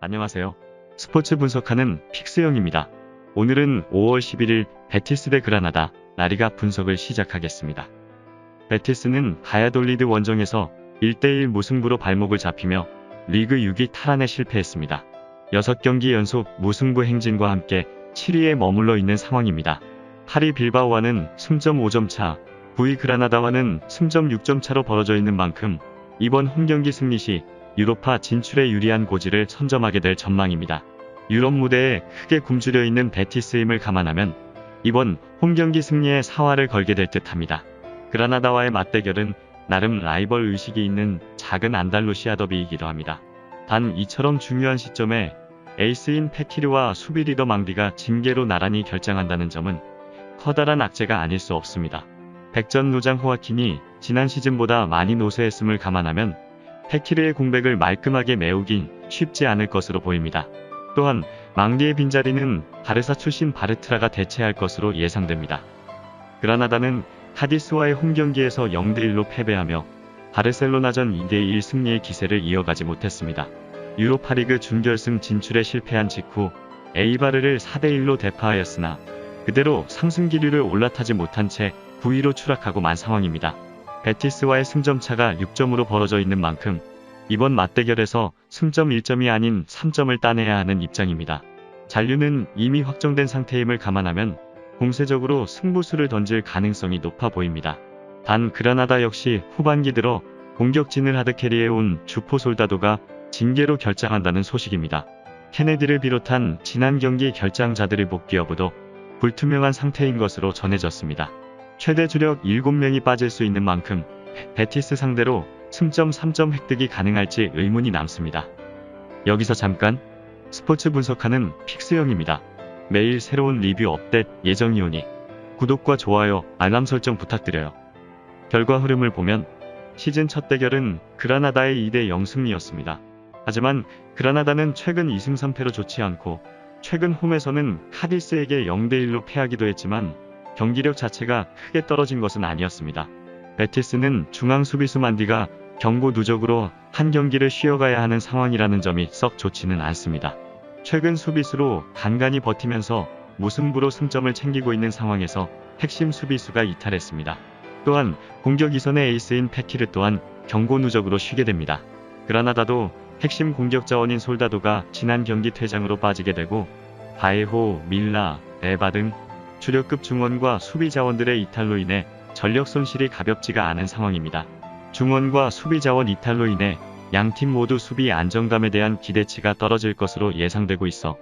안녕하세요. 스포츠 분석하는 픽스영입니다. 오늘은 5월 11일 베티스 대 그라나다 라리가 분석을 시작하겠습니다. 베티스는 바야돌리드 원정에서 1대1 무승부로 발목을 잡히며 리그 6위 탈환에 실패했습니다. 6경기 연속 무승부 행진과 함께 7위에 머물러 있는 상황입니다. 8위 빌바오와는 승점 5점 차, 9위 그라나다와는 승점 6점 차로 벌어져 있는 만큼 이번 홈경기 승리 시 유로파 진출에 유리한 고지를 선점하게 될 전망입니다. 유럽 무대에 크게 굶주려 있는 베티스의 힘을 감안하면 이번 홈경기 승리에 사활을 걸게 될 듯합니다. 그라나다와의 맞대결은 나름 라이벌 의식이 있는 작은 안달루시아 더비이기도 합니다. 단 이처럼 중요한 시점에 에이스인 페키르와 수비 리더 망디가 징계로 나란히 결장한다는 점은 커다란 악재가 아닐 수 없습니다. 백전노장 호아킨이 지난 시즌보다 많이 노쇠했음을 감안하면 페키르의 공백을 말끔하게 메우긴 쉽지 않을 것으로 보입니다. 또한 망디의 빈자리는 바르사 출신 바르트라가 대체할 것으로 예상됩니다. 그라나다는 카디스와의 홈경기에서 0대1로 패배하며 바르셀로나전 2대1 승리의 기세를 이어가지 못했습니다. 유로파리그 준결승 진출에 실패한 직후 에이바르를 4대1로 대파하였으나 그대로 상승 기류를 올라타지 못한 채 9위로 추락하고 만 상황입니다. 베티스와의 승점차가 6점으로 벌어져 있는 만큼 이번 맞대결에서 승점 1점이 아닌 3점을 따내야 하는 입장입니다. 잔류는 이미 확정된 상태임을 감안하면 공세적으로 승부수를 던질 가능성이 높아 보입니다. 단 그라나다 역시 후반기 들어 공격진을 하드캐리해온 주포 솔다도가 징계로 결장한다는 소식입니다. 케네디를 비롯한 지난 경기 결장자들의 복귀 여부도 불투명한 상태인 것으로 전해졌습니다. 최대 주력 7명이 빠질 수 있는 만큼 베티스 상대로 승점 3점 획득이 가능할지 의문이 남습니다. 여기서 잠깐 스포츠 분석하는 픽스영입니다. 매일 새로운 리뷰 업데이트 예정이오니 구독과 좋아요, 알람 설정 부탁드려요. 결과 흐름을 보면 시즌 첫 대결은 그라나다의 2대0 승리였습니다. 하지만 그라나다는 최근 2승 3패로 좋지 않고 최근 홈에서는 카디스에게 0대1로 패하기도 했지만 경기력 자체가 크게 떨어진 것은 아니었습니다. 베티스는 중앙 수비수 만디가 경고 누적으로 한 경기를 쉬어가야 하는 상황이라는 점이 썩 좋지는 않습니다. 최근 수비수로 간간히 버티면서 무승부로 승점을 챙기고 있는 상황에서 핵심 수비수가 이탈했습니다. 또한 공격 이선의 에이스인 페키르 또한 경고 누적으로 쉬게 됩니다. 그라나다도 핵심 공격 자원인 솔다도가 지난 경기 퇴장으로 빠지게 되고 바에호, 밀라, 에바 등 주력급 중원과 수비 자원들의 이탈로 인해 전력 손실이 가볍지가 않은 상황입니다. 중원과 수비 자원 이탈로 인해 양팀 모두 수비 안정감에 대한 기대치가 떨어질 것으로 예상되고 있어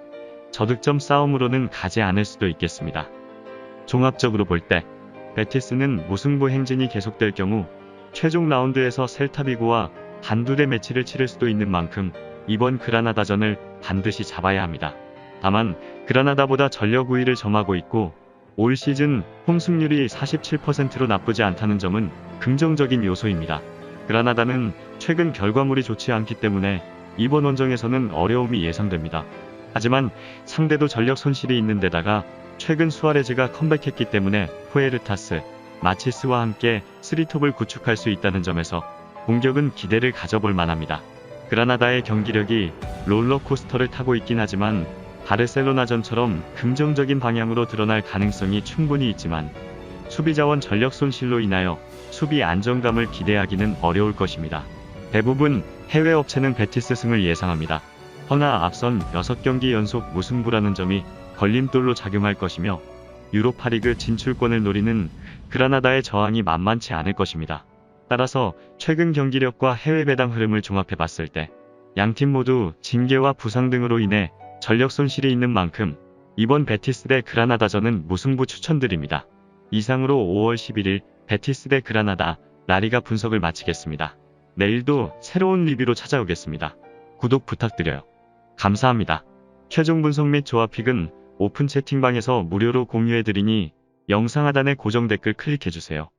저득점 싸움으로는 가지 않을 수도 있겠습니다. 종합적으로 볼 때 베티스는 무승부 행진이 계속될 경우 최종 라운드에서 셀타비고와 한두 대 매치를 치를 수도 있는 만큼 이번 그라나다전을 반드시 잡아야 합니다. 다만 그라나다보다 전력 우위를 점하고 있고 올 시즌 홈 승률이 47%로 나쁘지 않다는 점은 긍정적인 요소입니다. 그라나다는 최근 결과물이 좋지 않기 때문에 이번 원정에서는 어려움이 예상됩니다. 하지만 상대도 전력 손실이 있는 데다가 최근 수아레즈가 컴백했기 때문에 후에르타스, 마치스와 함께 3톱을 구축할 수 있다는 점에서 공격은 기대를 가져볼 만합니다. 그라나다의 경기력이 롤러코스터를 타고 있긴 하지만 바르셀로나전처럼 긍정적인 방향으로 드러날 가능성이 충분히 있지만 수비자원 전력 손실로 인하여 수비 안정감을 기대하기는 어려울 것입니다. 대부분 해외 업체는 베티스 승을 예상합니다. 허나 앞선 6경기 연속 무승부라는 점이 걸림돌로 작용할 것이며 유로파리그 진출권을 노리는 그라나다의 저항이 만만치 않을 것입니다. 따라서 최근 경기력과 해외 배당 흐름을 종합해봤을 때 양팀 모두 징계와 부상 등으로 인해 전력 손실이 있는 만큼 이번 베티스 대 그라나다전은 무승부 추천드립니다. 이상으로 5월 11일 베티스 대 그라나다 라리가 분석을 마치겠습니다. 내일도 새로운 리뷰로 찾아오겠습니다. 구독 부탁드려요. 감사합니다. 최종 분석 및 조합픽은 오픈 채팅방에서 무료로 공유해드리니 영상 하단의 고정 댓글 클릭해주세요.